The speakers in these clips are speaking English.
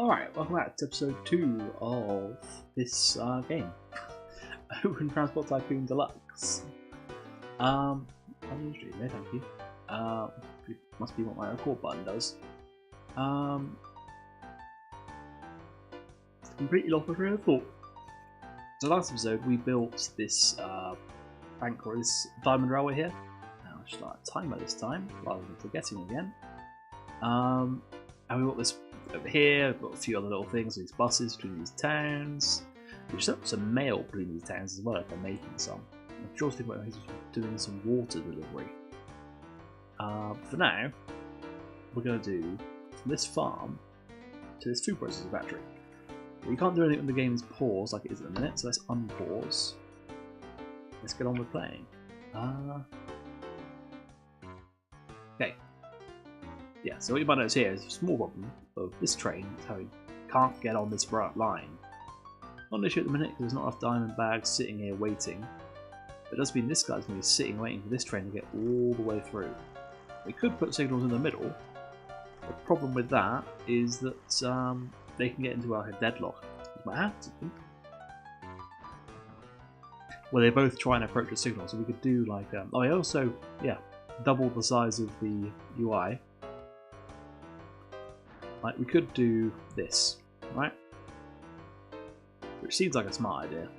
Alright, welcome back to episode 2 of this game. Open Transport Tycoon Deluxe. Unusually, no thank you. It must be what my record button does. Completely lost my train of thought. So last episode we built this bank, or this diamond railway here. Now I'll start a timer this time, rather than forgetting again. And we got this over here, we've got a few other little things, these buses between these towns. We've set up some mail between these towns as well if they're making some. I'm sure they're doing some water delivery. For now, we're going to do from this farm to this food processing factory. But you can't do anything when the game is paused like it is at the minute, so let's unpause. Let's get on with playing. Okay. Yeah, so what you might notice here is a small problem of this train is how it can't get on this right line. Not an issue at the minute because there's not enough diamond bags sitting here waiting. But it does mean this guy's going to be sitting waiting for this train to get all the way through. We could put signals in the middle. The problem with that is that they can get into a deadlock. My hands, I think. Well, they both try and approach a signal, so we could do like oh, I also double the size of the UI. Like we could do this, right? Which seems like a smart idea,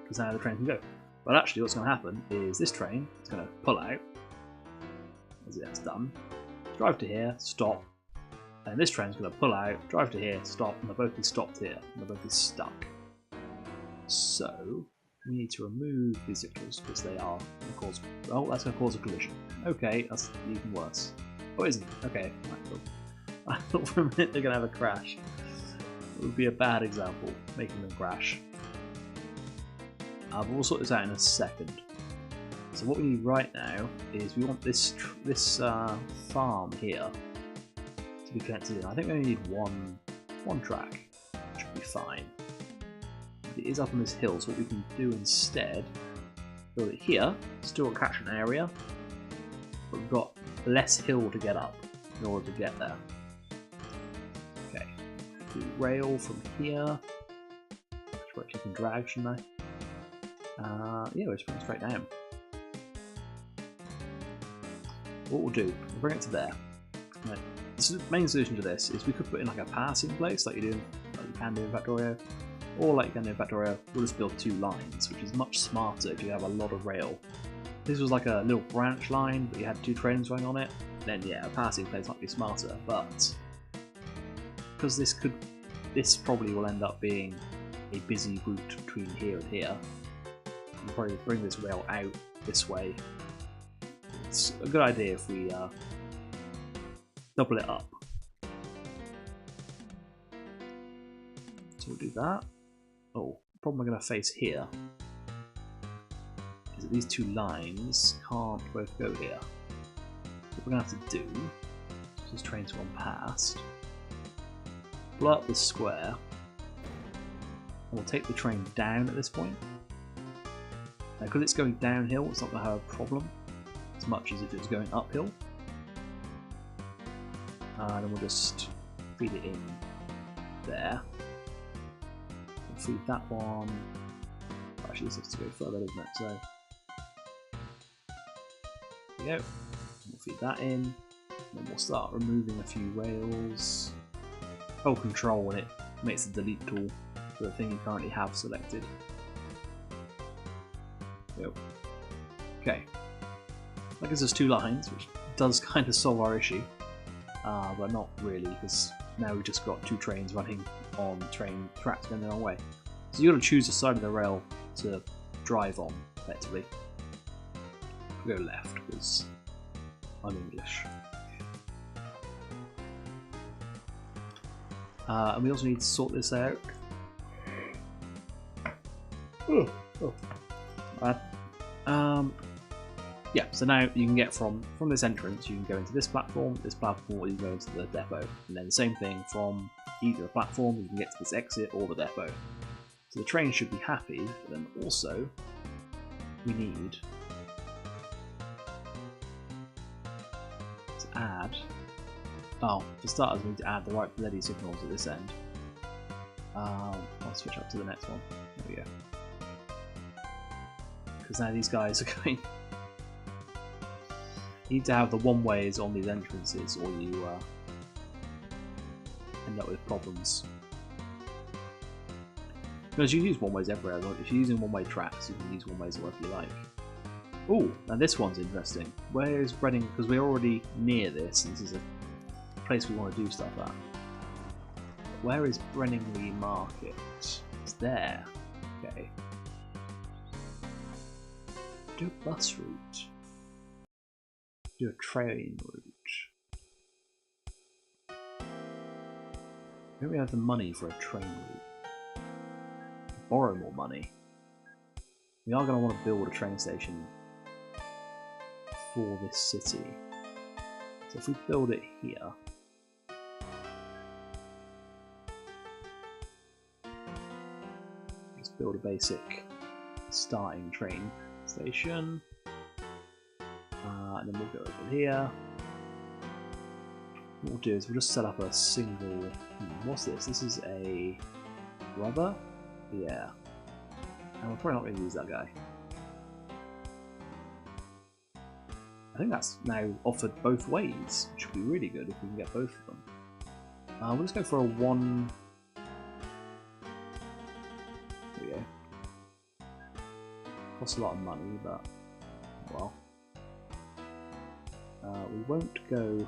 because now the train can go. But actually, what's going to happen is this train is going to pull out, as that's done, drive to here, stop, and this train is going to pull out, drive to here, stop, and they'll both be stopped here, and they'll both be stuck. So we need to remove these signals because they are going to cause. Oh, that's going to cause a collision. Okay, that's even worse. Oh, isn't it? Okay, right, cool. I thought for a minute they're going to have a crash. It would be a bad example, making them crash. But we'll sort this out in a second. So what we need right now is we want this farm here to be connected in. I think we only need one track, which should be fine. It is up on this hill, so what we can do instead, build it here, still a catchment area, but we've got less hill to get up in order to get there. Okay, do rail from here, which you can drag, shouldn't I? Yeah, we're just putting it straight down. What we'll do, we'll bring it to there. Right. The main solution to this is we could put in like a passing place, like you can do in Factorio, or like you can do in Factorio, we'll just build two lines, which is much smarter if you have a lot of rail. If this was like a little branch line, but you had two trains running on it, then yeah, a passing place might be smarter, but because this probably will end up being a busy route between here and here, we'll probably bring this rail out this way. It's a good idea if we double it up. So we'll do that. Oh, the problem we're going to face here is that these two lines can't both go here. What we're going to have to do, this train's gone past, blow up this square, and we'll take the train down at this point. Now, because it's going downhill, it's not going to have a problem as much as if it's going uphill. And then we'll just feed it in there. We'll feed that one. Actually, this has to go further, doesn't it? So there we go. We'll feed that in. And then we'll start removing a few rails. Hold control when it makes the delete tool for the thing you currently have selected. Go. Okay. That gives us two lines, which does kind of solve our issue. But not really, because now we've just got two trains running on train tracks going the wrong way. So you've got to choose the side of the rail to drive on, effectively. We'll go left, because I'm English. And we also need to sort this out. Bad. Yeah, so now you can get from this entrance, you can go into this platform, or you can go into the depot. And then the same thing from either platform, you can get to this exit or the depot. So the train should be happy, but then also we need to add Oh, for starters, we need to add the right bloody signals at this end. I'll switch up to the next one. There we go. Because now these guys are going. You need to have the one-ways on these entrances, or you end up with problems. Because you use one-ways everywhere. If you're using one-way tracks, you can use one-ways wherever you like. Oh, now this one's interesting. Where is Brenning? Because we're already near this, and this is a place we want to do stuff at. Where is Brenningley Market? It's there. Okay. Do a bus route. Do a train route. Don't we have the money for a train route? Borrow more money. We are going to want to build a train station for this city. So if we build it here, just build a basic starting train station, and then we'll go over here. What we'll do is we'll just set up a single. What's this? This is a rubber. Yeah, and we're probably not going to use that guy. I think that's now offered both ways, which would be really good if we can get both of them. We'll just go for a one. There we go. Costs a lot of money, but well, we won't go.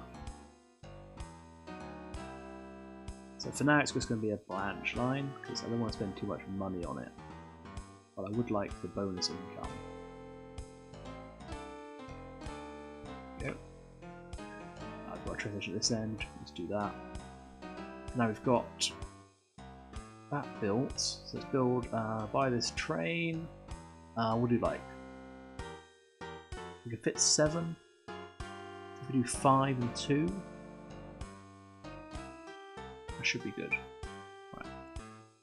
So for now, it's just going to be a branch line because I don't want to spend too much money on it. But I would like the bonus income. I've got a train station at this end, let's do that. Now we've got that built, so let's build, buy this train. We'll do like, we can fit 7, if we do 5 and 2, that should be good. Right.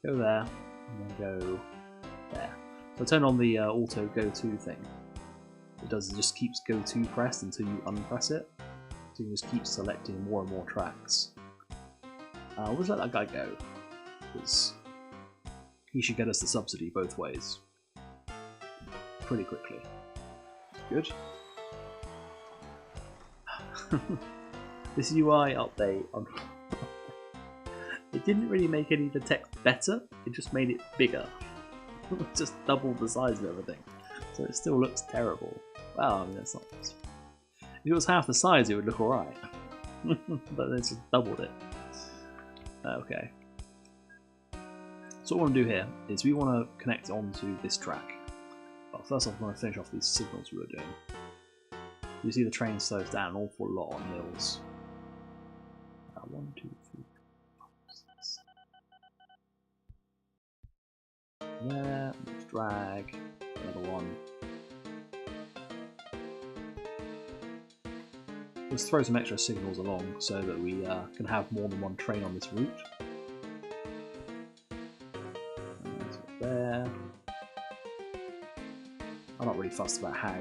Go there, and then go there. So turn on the auto go-to thing. It does, it just keeps go-to pressed until you unpress it. So you can just keep selecting more and more tracks. We'll just let that guy go, because he should get us the subsidy both ways pretty quickly. Good. This UI update, it didn't really make any of the text better, it just made it bigger. It just doubled the size of everything. So it still looks terrible. Well, I mean, that's not. If it was half the size, it would look alright. But they just doubled it. Okay. So what we want to do here is we want to connect onto this track. Well, first off, we want to finish off these signals we were doing. You see the train slows down an awful lot on hills. 1, 2, 3, 4, 5, 6. There, let's drag another one. Let's throw some extra signals along so that we can have more than one train on this route. There. I'm not really fussed about how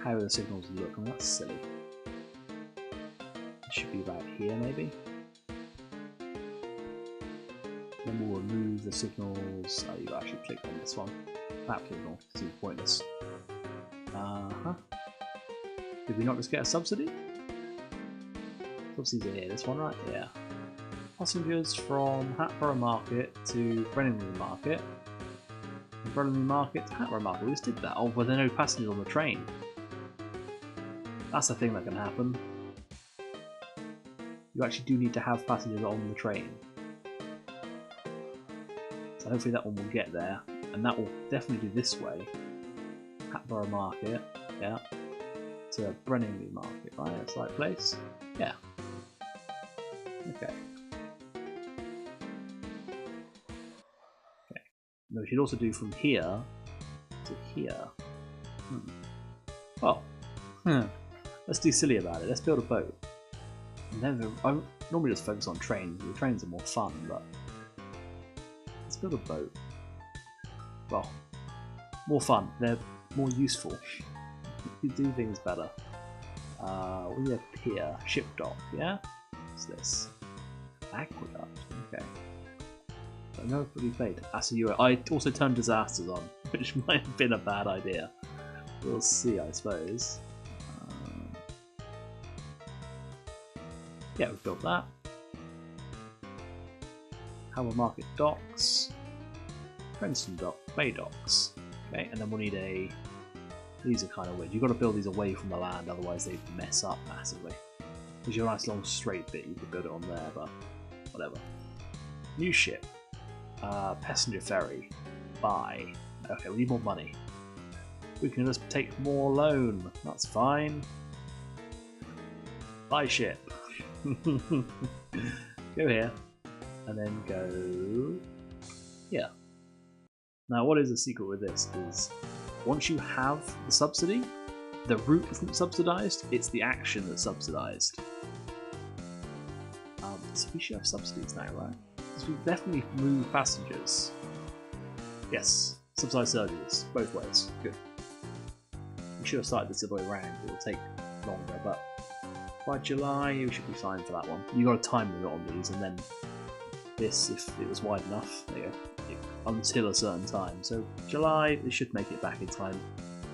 the signals look. I mean, that's silly. It should be about here, maybe. Then we'll remove the signals. Oh, you actually clicked on this one. That signal seems pointless. Did we not just get a subsidy? Subsidies are here. This one, right? Yeah. Passengers from Hatboro Market to Brenningley Market. From Brenningley Market to Hatboro Market. We just did that. Oh, but there are no passengers on the train. That's a thing that can happen. You actually do need to have passengers on the train. So hopefully that one will get there. And that will definitely do this way. Hatboro Market. Yeah. To Brenningley Market, right? That's the right place? Yeah. Okay. Okay. Now we should also do from here to here. Well, let's do silly about it. Let's build a boat. And then I normally just focus on trains. The trains are more fun, but let's build a boat. Well, more fun. They're more useful. You do things better. We need a pier, ship dock, yeah? What's this? Aqueduct, okay. I know what we played. I also turned disasters on, which might have been a bad idea. We'll see, I suppose. Yeah, we've built that. Howard Market docks. Princeton dock, Bay docks. Okay, and then we'll need a... These are kind of weird. You've got to build these away from the land, otherwise they mess up massively. There's your nice long straight bit, you could build it on there, but whatever. New ship. Passenger ferry. Buy. Okay, we need more money. We can just take more loan. That's fine. Buy ship. Go here. And then go here. Now what is the secret with this is once you have the subsidy, the route isn't subsidised, it's the action that's subsidised. So we should have subsidies now, right? Because we've definitely moved passengers. Yes, subsidised surges, both ways. Good. We should have started this the other way around, it will take longer, but by July we should be fine for that one. You've got a time limit on these, and then this, if it was wide enough, there you go, until a certain time. So July, they should make it back in time.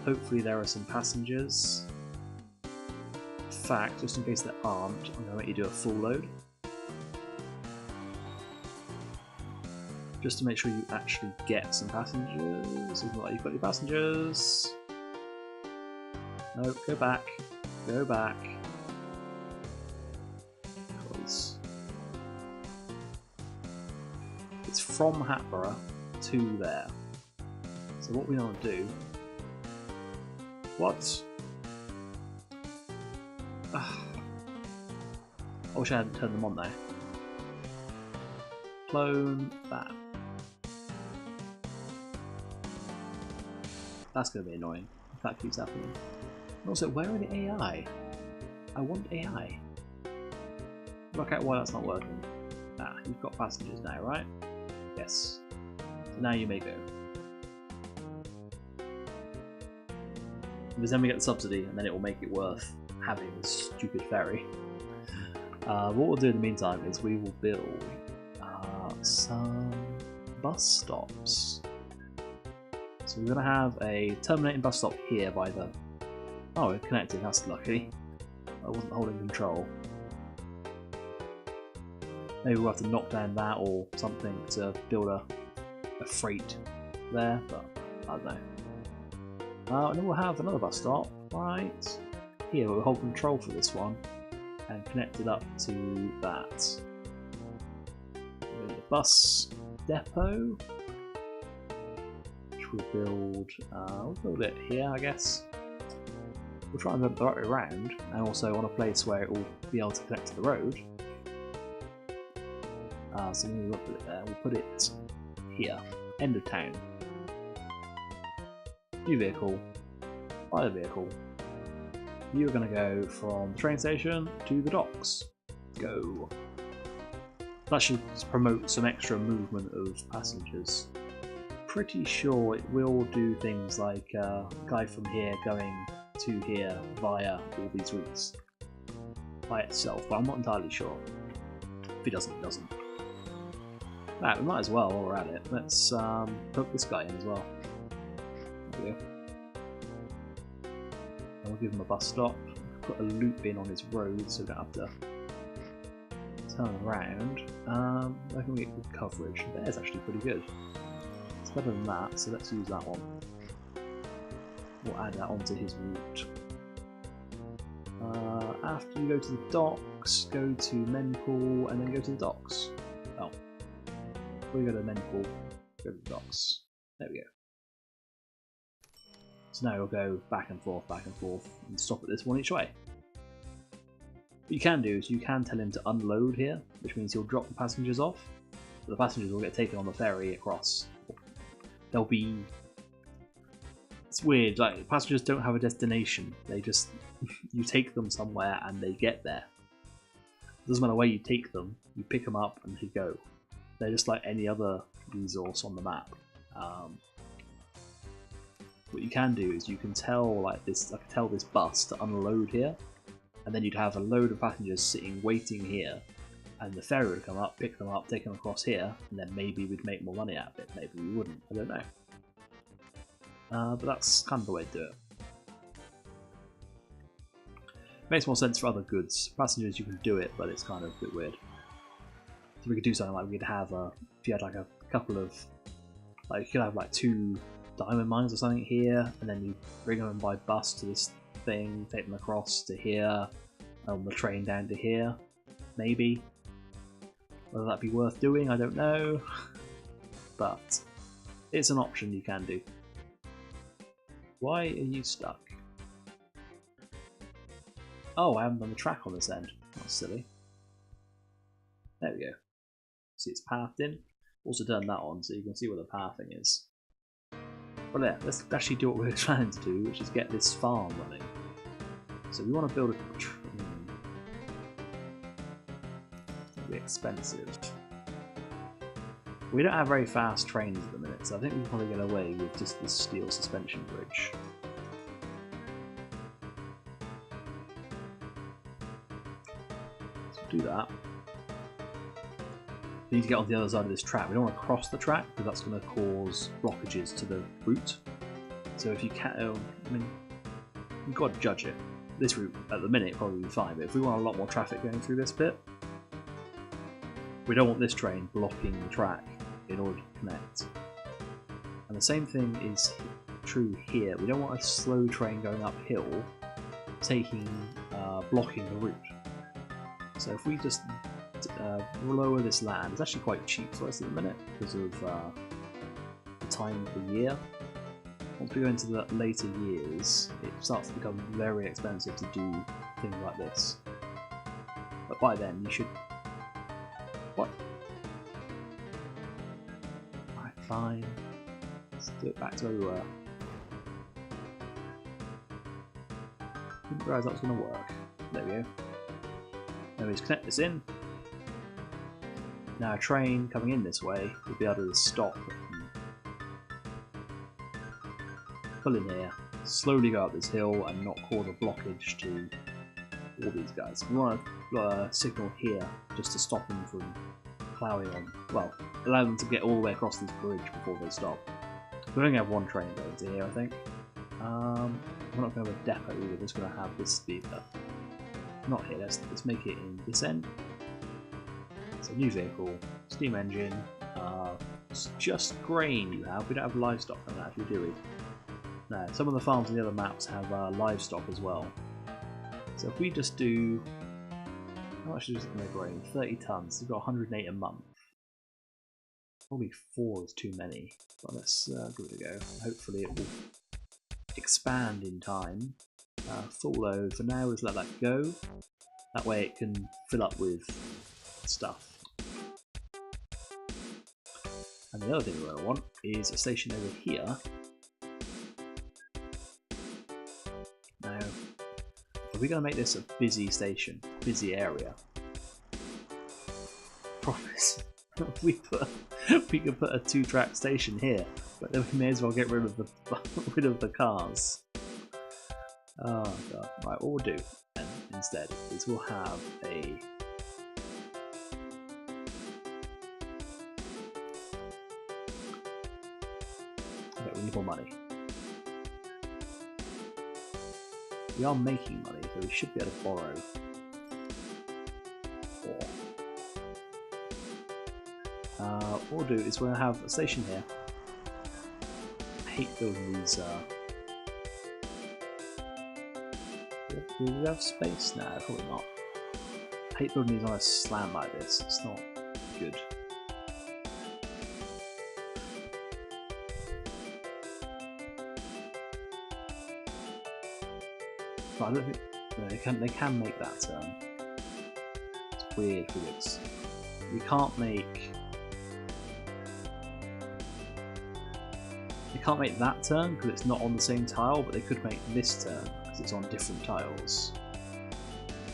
Hopefully there are some passengers. In fact, just in case there aren't, I'm going to make you do a full load. Just to make sure you actually get some passengers. Isn't like you've got your passengers. No, go back. Go back. Because it's from Hatboro to there. So what we want to do... What? I wish I hadn't turned them on there. Clone that. That's going to be annoying if that keeps happening. And also, where are the AI? I want AI. Work out why that's not working. Ah, you've got passengers now, right? Yes. So now you may go. Because then we get the subsidy, and then it will make it worth having this stupid ferry. What we'll do in the meantime is we will build some bus stops. So we're going to have a terminating bus stop here by the... Oh, we're connected, that's lucky. I wasn't holding control. Maybe we'll have to knock down that or something to build a freight there, but I don't know. And then we'll have another bus stop right here. We'll hold control for this one and connect it up to that. We'll build a bus depot, which we'll build it here, I guess. We'll try and build it the right way around, and also on a place where it will be able to connect to the road. So when we look at it there, we'll put it here, end of town. New vehicle, buy the vehicle. You're going to go from the train station to the docks. Go. That should promote some extra movement of passengers. Pretty sure it will do things like a guy from here going to here via all these routes by itself, but I'm not entirely sure. If it doesn't, it doesn't. Right, we might as well, while we're at it, let's put this guy in as well. There we go. And we'll give him a bus stop. Put a loop in on his road so we don't have to turn around. I can get good coverage. There's actually pretty good. It's better than that, so let's use that one. We'll add that onto his route. After you go to the docks, go to Menpool and then go to the docks. Oh. Before you go to Menpool, go to the docks. There we go. So now we'll go back and forth, and stop at this one each way. What you can do is you can tell him to unload here, which means he'll drop the passengers off. But the passengers will get taken on the ferry across. They'll be... It's weird, like, passengers don't have a destination. They just... you take them somewhere and they get there. It doesn't matter where you take them, you pick them up and they go. They're just like any other resource on the map. What you can do is you can tell, like this, I can tell this bus to unload here, and then you'd have a load of passengers sitting waiting here, and the ferry would come up, pick them up, take them across here, and then maybe we'd make more money out of it, maybe we wouldn't, I don't know. But that's kind of the way to do it. Makes more sense for other goods. Passengers, you can do it, but it's kind of a bit weird. So we could do something like we could have if you had like a couple of, like you could have like 2 diamond mines or something here, and then you bring them by bus to this thing, take them across to here, on the train down to here, maybe. Whether that'd be worth doing, I don't know, but it's an option you can do. Why are you stuck? Oh, I haven't done the track on this end. That's silly. There we go. See, it's pathed in. Also turned that on so you can see where the pathing is. But yeah, let's actually do what we're trying to do, which is get this farm running. So we want to build a train. It'll be expensive. We don't have very fast trains at the minute, so I think we can probably get away with just this steel suspension bridge. Do that. We need to get on the other side of this track. We don't want to cross the track because that's going to cause blockages to the route. So if you can't, I mean, you've got to judge it. This route at the minute probably be fine, but if we want a lot more traffic going through this bit, we don't want this train blocking the track in order to connect. And the same thing is true here. We don't want a slow train going uphill, blocking the route. So if we just lower this land, it's actually quite cheap for us at the minute because of the time of the year. Once we go into the later years, it starts to become very expensive to do things like this. But by then you should... What? Alright, fine. Let's do it back to where we were. Didn't realise that was going to work. There we go. Now we just connect this in. Now a train coming in this way will be able to stop and pull in here, slowly go up this hill and not cause a blockage to all these guys. We want a signal here just to stop them from ploughing on, well, allow them to get all the way across this bridge before they stop. We only have 1 train going to here, I think. We're not going to have a depot either, we're just going to have this speed up. Not here, let's make it in this end. So new vehicle, steam engine, it's just grain you have, we don't have livestock on that, actually, do we? No, some of the farms on the other maps have livestock as well. So if we just do, how much is it going to grain? 30 tons, we've got 108 a month. Probably 4 is too many, but let's give it a go. Hopefully it will expand in time. Full load for now, is let that go. That way it can fill up with stuff. And the other thing we're going to want is a station over here. Now, are we going to make this a busy station, busy area? Promise. we could put a 2-track station here, but then we may as well get rid of the cars. Oh god. Right, what we'll do then instead is we'll have a okay, we need more money. We are making money, so we should be able to borrow. What we'll do is we'll have a station here. I hate building these do we have space? No, probably not. I hate building these on a slant like this, it's not good. But I don't think no, they can make that turn. It's weird physics. We can't make that turn because it's not on the same tile, but they could make this turn because it's on different tiles.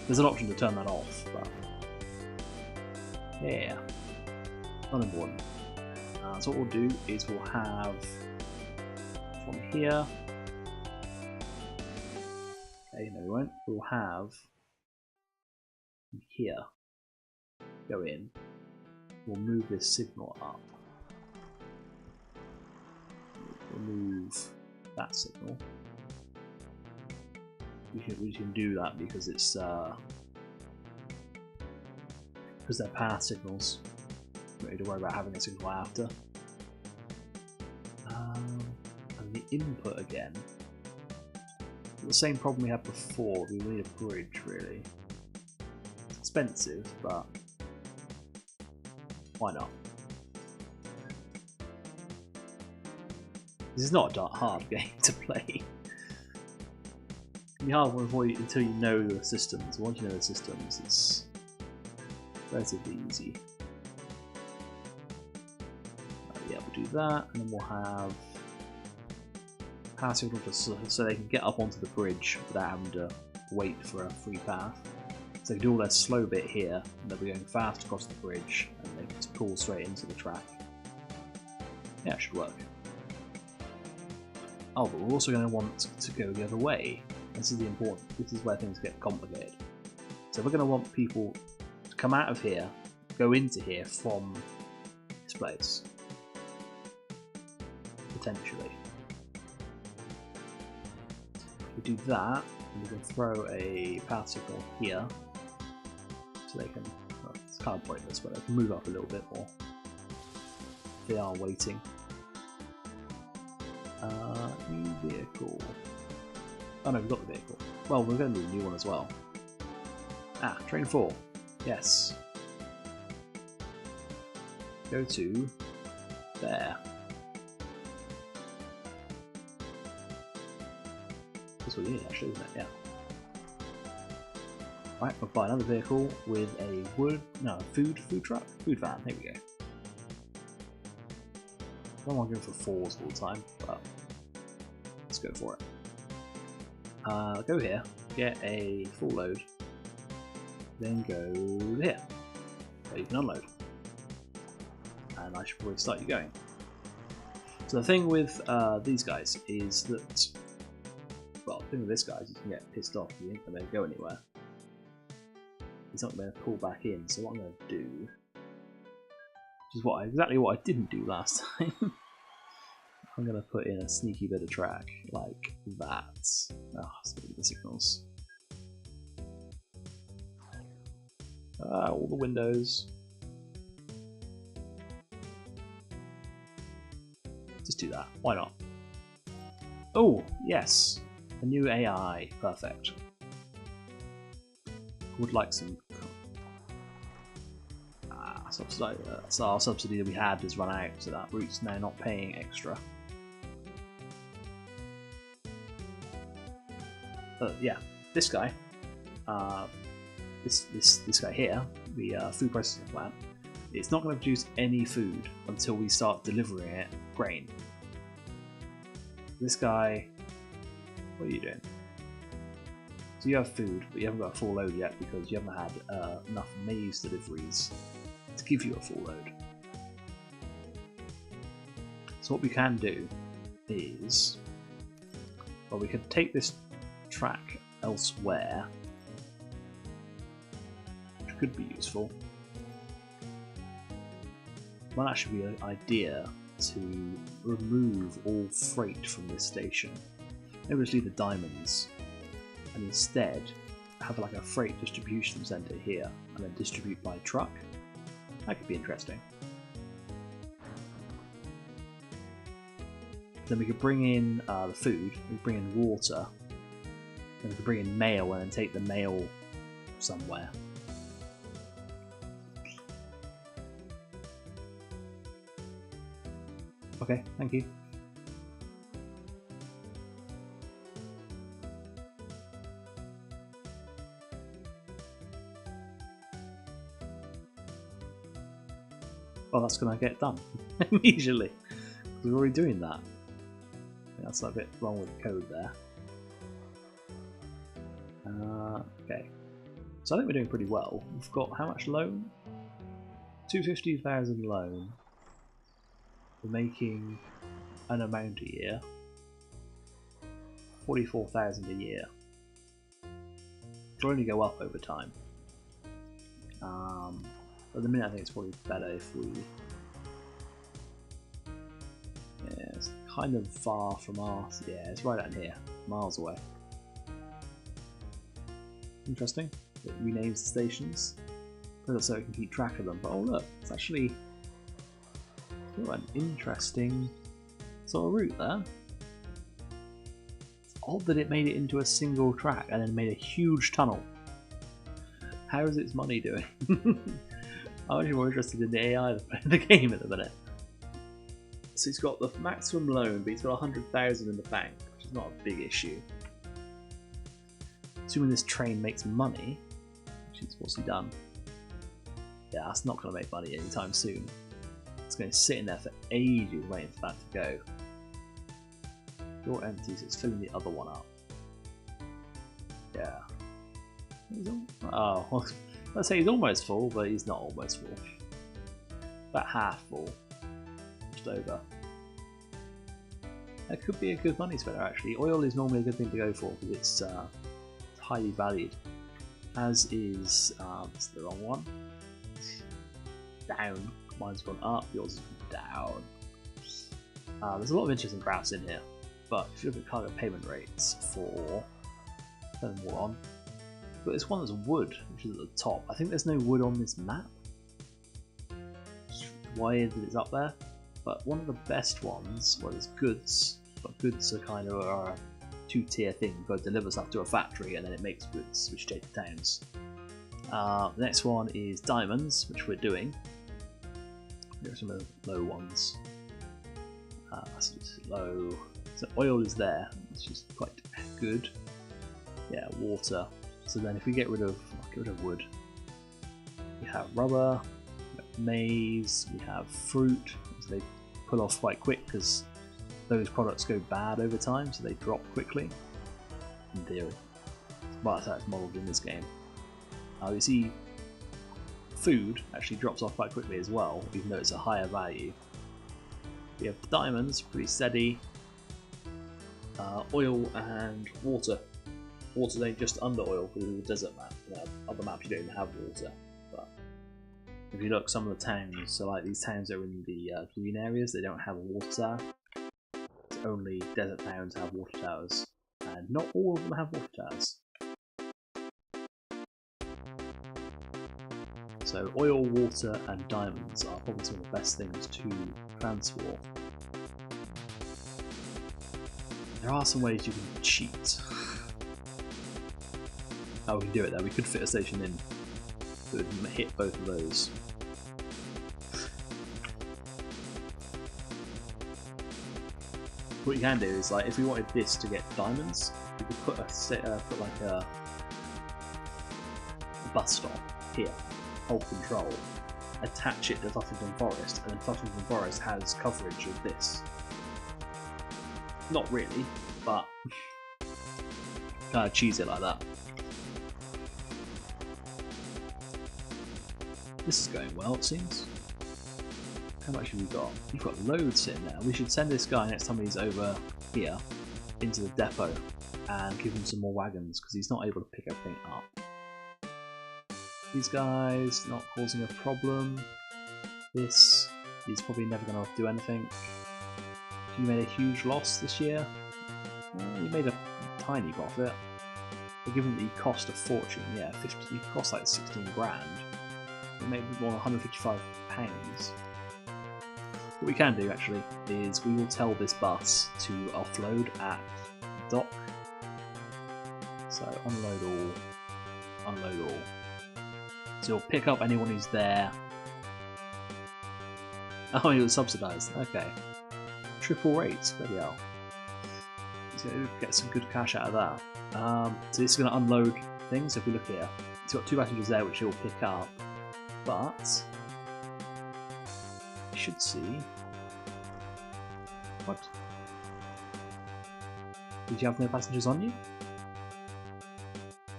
There's an option to turn that off, but yeah, not important. So what we'll do is we'll have from here. Okay, no we won't. We'll have here, go in, we'll move this signal up, remove that signal. We can do that because it's because they're path signals. Don't need to worry about having a signal after. And the input again. The same problem we had before. We need a bridge, really. It's expensive, but why not? This is not a hard game to play. It can be hard until you know the systems. Once you know the systems, it's relatively easy. Yeah, we'll do that, and then we'll have power signal so they can get up onto the bridge without having to wait for a free path. So they can do all their slow bit here, and they'll be going fast across the bridge, and they can just pull straight into the track. Yeah, it should work. Oh, but we're also going to want to go the other way. This is the important. This is where things get complicated. So we're going to want people to come out of here, go into here from this place, potentially. We do that, and we can throw a power signal here, so they can. Well, it's kind of pointless, but they can move up a little bit more. They are waiting. New vehicle. Oh no, we've got the vehicle. Well, we're going to need a new one as well. Ah, train 4. Yes. Go to there. That's what you need, actually, isn't it? Yeah. Right, we'll buy another vehicle with a food truck? Food van, there we go. I don't want to go for 4s all the time, but let's go for it. Go here, get a full load, then go here, where you can unload. And I should probably start you going. So the thing with these guys is that, well, the thing with this guy is you can get pissed off, you ain't going to go anywhere. He's not going to pull back in, so what I'm going to do, which is exactly what I didn't do last time, I'm going to put in a sneaky bit of track, like that. Oh, the signals. All the windows. Just do that, why not? Oh, yes! A new AI, perfect. Would like some... subsidy. So our subsidy that we had has run out, so that route's now not paying extra. Yeah, this guy, this guy here, the food processing plant, it's not going to produce any food until we start delivering it grain. This guy, what are you doing? So you have food, but you haven't got a full load yet because you haven't had enough maize deliveries to give you a full load. So what we can do is, well, we could take this track elsewhere, which could be useful. Might actually be an idea to remove all freight from this station. Maybe just leave the diamonds and instead have like a freight distribution center here and then distribute by truck. That could be interesting. Then we could bring in the food, we could bring in water, then we could bring in mail and then take the mail somewhere. Okay, thank you. Well, that's going to get done immediately. We're already doing that. That's a bit wrong with the code there. Okay, so I think we're doing pretty well. We've got how much loan? 250,000 loan. We're making an amount a year. 44,000 a year. It'll only go up over time. At the minute, I think it's probably better if we. Yeah, it's kind of far from us. Yeah, it's right out here, miles away. Interesting. It renames the stations so it can keep track of them. But oh look, it's actually an interesting sort of route there. It's odd that it made it into a single track and then made a huge tunnel. How is its money doing? I'm actually more interested in the AI of the game at the minute. So he's got the maximum loan, but he's got 100,000 in the bank, which is not a big issue. Assuming this train makes money, which is what's he done. Yeah, that's not going to make money anytime soon. It's going to sit in there for ages waiting for that to go. You're empty, so it's filling the other one up. Yeah. Oh, let's say he's almost full, but he's not almost full. About half full. Just over. That could be a good money spinner actually. Oil is normally a good thing to go for because it's highly valued. As is, it's the wrong one. Down. Mine's gone up, yours has gone down. There's a lot of interesting graphs in here, but if you look at cargo payment rates for turn them all on. But there's one that's wood, which is at the top. I think there's no wood on this map. It's weird that it's up there. But one of the best ones, well, there's goods, but goods are kind of a two-tier thing. You've got to deliver stuff to a factory and then it makes goods, which take to towns. The next one is diamonds, which we're doing. Here are some of the low ones. So it's low. So oil is there, which is quite good. Yeah, water. So then if we get rid of wood, we have rubber, we have maize, we have fruit. So they pull off quite quick because those products go bad over time, so they drop quickly. In theory. But that's how it's modelled in this game. You see food actually drops off quite quickly as well, even though it's a higher value. We have diamonds, pretty steady. Oil and water. Water's only just under oil because of the desert map. Other maps you don't even have water. But if you look, some of the towns, so like these towns that are in the green areas, they don't have a water tower. Only desert towns have water towers, and not all of them have water towers. So oil, water, and diamonds are probably some of the best things to transport. There are some ways you can cheat. Oh, we can do it there. We could fit a station in that would hit both of those. What you can do is, like, if we wanted this to get diamonds, we could put like a bus stop here, hold control, attach it to Tottington Forest, and then Tottington Forest has coverage of this. Not really, but kind of cheese it like that. This is going well, it seems. How much have we got? We've got loads in there. We should send this guy next time he's over here into the depot and give him some more wagons because he's not able to pick everything up. These guys not causing a problem. This, he's probably never going to do anything. You made a huge loss this year. Well, you made a tiny profit. But given that you cost a fortune, yeah, you cost like 16 grand. You made more than 155 pounds. What we can do actually is we will tell this bus to offload at the dock. So unload all, unload all. So you'll pick up anyone who's there. Oh, it was subsidised. Okay. Triple rates, bloody hell. He's going to get some good cash out of that. So this is going to unload things. So if we look here, it's got 2 passengers there which he'll pick up, but we should see. What? Did you have no passengers on you?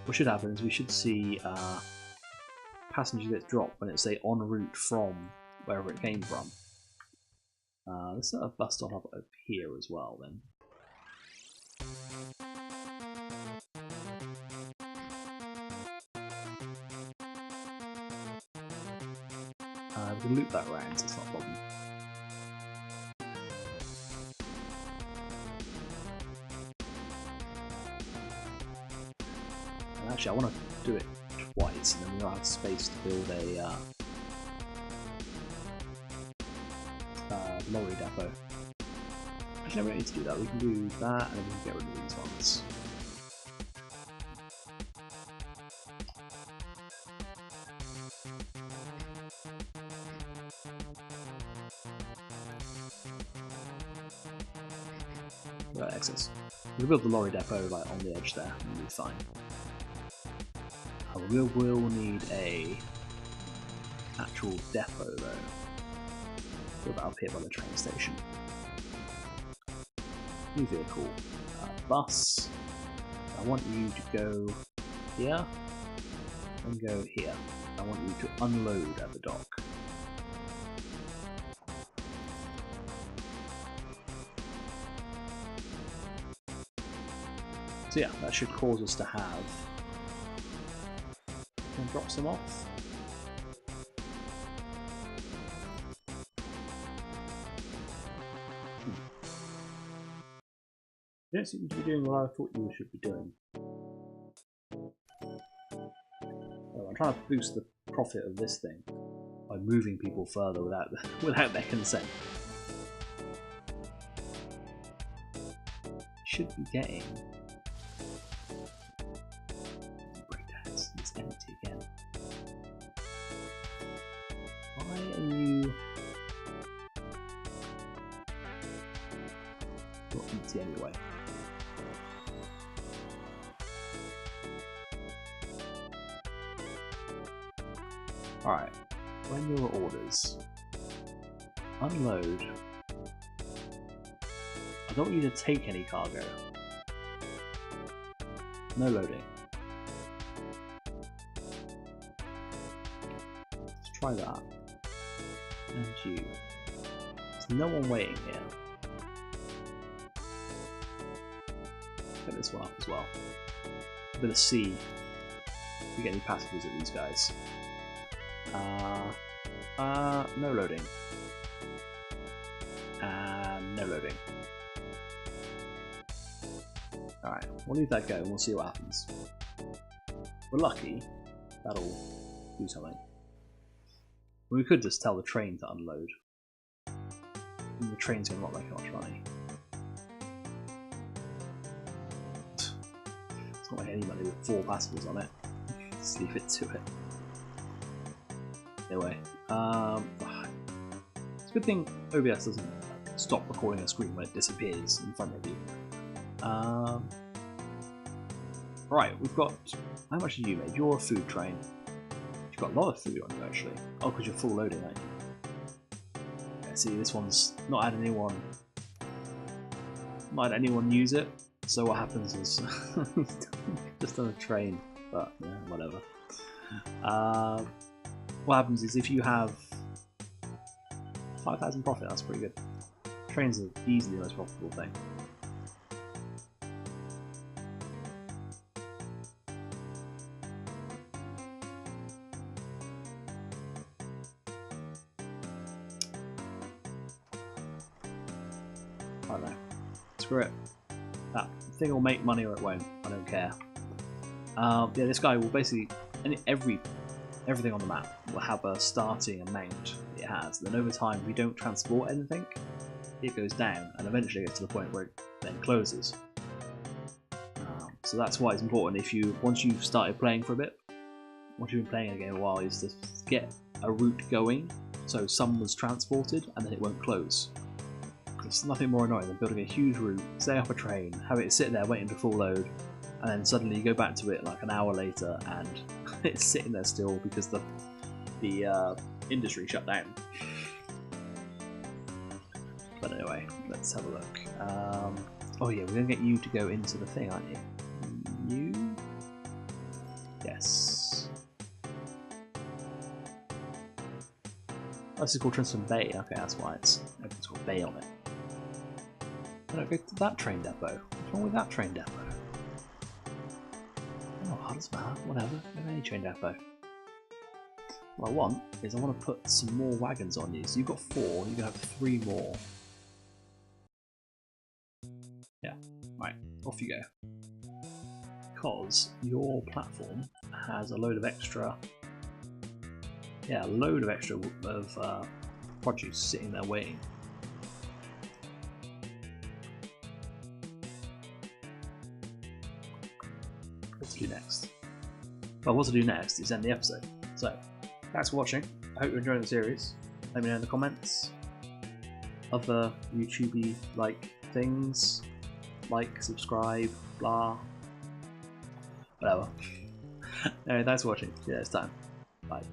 What should happen is we should see passengers get dropped when it's say en route from wherever it came from. Let's set a bus stop up over here as well then. We can loop that round, so it's not a problem. And actually, I want to do it twice, and then we'll have space to build a lorry depot. Actually, we don't need to do that. We can do that, and then we can get rid of these ones. Right, excess. We can build the lorry depot like on the edge there, and we'll be fine. We will need a actual depot though. Build that up here by the train station. New vehicle. Bus. I want you to go here and go here. I want you to unload at the dock. So yeah, that should cause us to have... Can I drop some off? You don't seem to be doing what I thought you should be doing. Oh, I'm trying to boost the profit of this thing by moving people further without their consent. Should be getting... Breakdowns. It's empty again. Why are you... Not empty anyway. Alright, when your orders unload, I don't want you to take any cargo. No loading. Let's try that. And you. There's no one waiting here. Get this one up as well. A bit of C. If we get any passengers at these guys. No loading. And no loading. Alright, we'll leave that go and we'll see what happens. We're lucky, that'll do something. We could just tell the train to unload. And the train's gonna not make much money. It's not like any money with 4 passengers on it. Just leave it to it. Anyway, it's a good thing OBS doesn't stop recording a screen when it disappears in front of you. Right, we've got... How much did you make? You're a food train. You've got a lot of food on you actually. Oh, because you're full loading, aren't you? Yeah, see, this one's not had anyone... Not had anyone use it. So what happens is... just on a train. But, yeah, whatever. What happens is if you have 5,000 profit, that's pretty good. Trains are easily the most profitable thing. I don't know. Screw it. That thing will make money or it won't. I don't care. Yeah, this guy will basically... Everything on the map will have a starting amount it has. Then over time, if you don't transport anything, it goes down, and eventually gets to the point where it then closes. So that's why it's important. Once you've started playing for a bit, once you've been playing a game a while, is to get a route going, so some was transported, and then it won't close. There's nothing more annoying than building a huge route, setting up a train, having it sit there waiting to full load, and then suddenly you go back to it like an hour later, and it's sitting there still because the industry shut down. But anyway, let's have a look. Oh yeah, we're going to get you to go into the thing, aren't you? You? Yes. Oh, this is called Transport Bay. Okay, that's why it's got Bay on it. Go to that train depot. What's wrong with that train depot? Oh, doesn't matter. Whatever. Go to any train depot. what I want is I want to put some more wagons on you. So you've got 4, you're going to have 3 more. Yeah, right, off you go. Because your platform has a load of extra, produce sitting there waiting. What to do next? Well, what to do next is end the episode. So, thanks for watching. I hope you're enjoying the series. Let me know in the comments. Other YouTubey like things, like, subscribe, blah, whatever. Anyway, thanks for watching. See you next time. Bye.